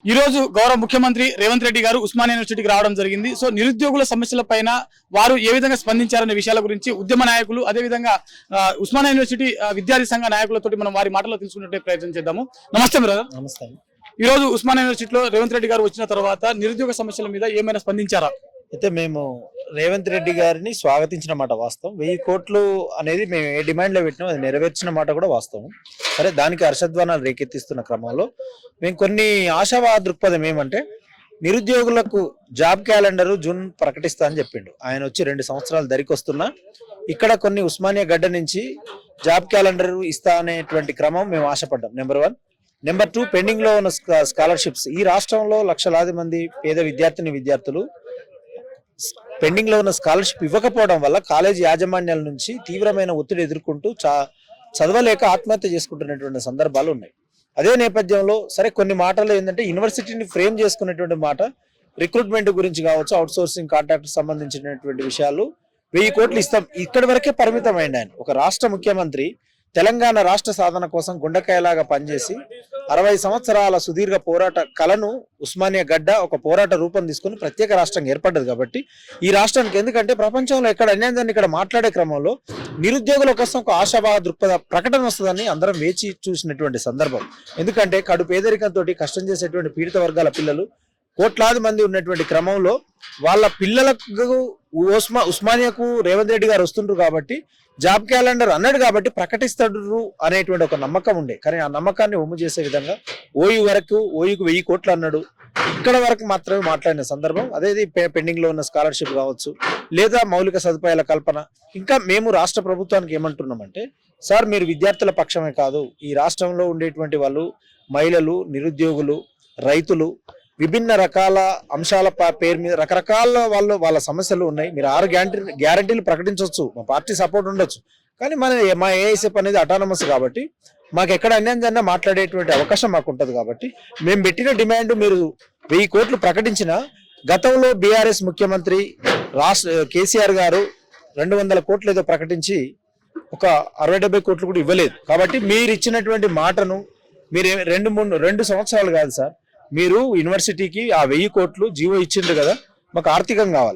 ఈ రోజు గౌరవ ముఖ్యమంత్రి రేవంత్ రెడ్డి గారు ఉస్మానియా యూనివర్సిటీకి రావడం జరిగింది. సో నిరుద్యోగుల సమస్యలపైన వారు ఏ విధంగా స్పందించారనే విషయాల గురించి ఉద్యమ నాయకులు అదేవిధంగా ఉస్మానియా యూనివర్సిటీ విద్యార్థి సంఘ నాయకులతో మనం వారి మాటలో తెలుసుకునే ప్రయత్నం చేద్దాము. నమస్తే బ్రదర్. నమస్తే. ఈ రోజు ఉస్మానియా యూనివర్సిటీలో రేవంత్ రెడ్డి గారు వచ్చిన తర్వాత నిరుద్యోగ సమస్యల మీద ఏమైనా స్పందించారా? అయితే మేము రేవంత్ రెడ్డి గారిని స్వాగతించిన మాట వాస్తవం. 1000 కోట్లు అనేది మేము ఏ డిమాండ్ లో పెట్టినాం, అది నెరవేర్చిన మాట కూడా వాస్తవం. సరే, దానికి హర్షధ్వానాలు రేకెత్తిస్తున్న క్రమంలో మేము కొన్ని ఆశావాద దృక్పథం ఏమంటే, నిరుద్యోగులకు జాబ్ క్యాలెండర్ జూన్ ప్రకటిస్తా అని చెప్పిండు. ఆయన వచ్చి 2 సంవత్సరాలు దరికొస్తున్నా ఇక్కడ కొన్ని ఉస్మానియా గడ్డ నుంచి జాబ్ క్యాలెండర్ ఇస్తా అనేటువంటి క్రమం మేము ఆశపడ్డాం. నెంబర్ 1. నెంబర్ 2, పెండింగ్ లో ఉన్న స్కాలర్షిప్స్. ఈ రాష్ట్రంలో లక్షలాది మంది పేద విద్యార్థులు పెండింగ్ లో ఉన్న స్కాలర్షిప్ ఇవ్వకపోవడం వల్ల కాలేజీ యాజమాన్యాల నుంచి తీవ్రమైన ఒత్తిడి ఎదుర్కొంటూ చదవలేక ఆత్మహత్య చేసుకుంటున్నటువంటి సందర్భాలు ఉన్నాయి. అదే నేపథ్యంలో సరే కొన్ని మాటలు ఏంటంటే, యూనివర్సిటీని ఫ్రేమ్ చేసుకున్నటువంటి మాట రిక్రూట్మెంట్ గురించి కావచ్చు, అవుట్ సోర్సింగ్ కాంట్రాక్ట్ సంబంధించినటువంటి విషయాలు 1000 కోట్లు ఇస్తాం, ఇక్కడి వరకే పరిమితమైంది. ఆయన ఒక రాష్ట్ర ముఖ్యమంత్రి తెలంగాణ రాష్ట్ర సాధన కోసం గుండెకాయలాగా పనిచేసి 60 సంవత్సరాల సుదీర్ఘ పోరాట కళను ఉస్మానియా గడ్డ ఒక పోరాట రూపం తీసుకుని ప్రత్యేక రాష్ట్రంగా ఏర్పడ్డది. కాబట్టి ఈ రాష్ట్రానికి ఎందుకంటే ప్రపంచంలో ఎక్కడ అన్యాయాన్ని ఇక్కడ మాట్లాడే క్రమంలో నిరుద్యోగుల కోసం ఒక ఆశావాద దృక్పథ ప్రకటన వస్తుందని అందరం వేచి చూసినటువంటి సందర్భం. ఎందుకంటే కడు పేదరికంతో కష్టం చేసేటువంటి పీడిత వర్గాల పిల్లలు కోట్లాది మంది ఉన్నటువంటి క్రమంలో వాళ్ళ పిల్లలకు ఉస్మానియాకు రేవంత్ రెడ్డి గారు వస్తుండ్రు కాబట్టి జాబ్ క్యాలెండర్ అన్నాడు కాబట్టి ప్రకటిస్తాడు అనేటువంటి ఒక నమ్మకం ఉండే. కానీ ఆ నమ్మకాన్ని ఒమ్ము చేసే విధంగా ఓయూకు 1000 కోట్లు అన్నాడు. ఇక్కడ వరకు మాత్రమే మాట్లాడిన సందర్భం. అదేది పెండింగ్ లో ఉన్న స్కాలర్షిప్ కావచ్చు, లేదా మౌలిక సదుపాయాల కల్పన. ఇంకా మేము రాష్ట్ర ప్రభుత్వానికి ఏమంటున్నామంటే, సార్ మీరు విద్యార్థుల పక్షమే కాదు, ఈ రాష్ట్రంలో ఉండేటువంటి వాళ్ళు మహిళలు, నిరుద్యోగులు, రైతులు, విభిన్న రకాల అంశాల పేరు మీద రకరకాల వాళ్ళ సమస్యలు ఉన్నాయి. మీరు 6 గ్యారంటీలు ప్రకటించవచ్చు, మా పార్టీ సపోర్ట్ ఉండొచ్చు, కానీ మా ఏఐఎస్ఎఫ్ అనేది అటానమస్ కాబట్టి మాకు ఎక్కడ అన్యాయంగా మాట్లాడేటువంటి అవకాశం మాకు ఉంటుంది. కాబట్టి మేము పెట్టిన డిమాండ్ మీరు 1000 కోట్లు ప్రకటించిన, గతంలో బీఆర్ఎస్ ముఖ్యమంత్రి కేసీఆర్ గారు 200 కోట్లు ఏదో ప్రకటించి ఒక 60-70 కోట్లు కూడా ఇవ్వలేదు. కాబట్టి మీరు ఇచ్చినటువంటి మాటను మీరు 2 సంవత్సరాలు కాదు సార్, మీరు యూనివర్సిటీకి ఆ 1000 కోట్లు జీవో ఇచ్చిండ్రు కదా, మాకు ఆర్థికం కావాలి.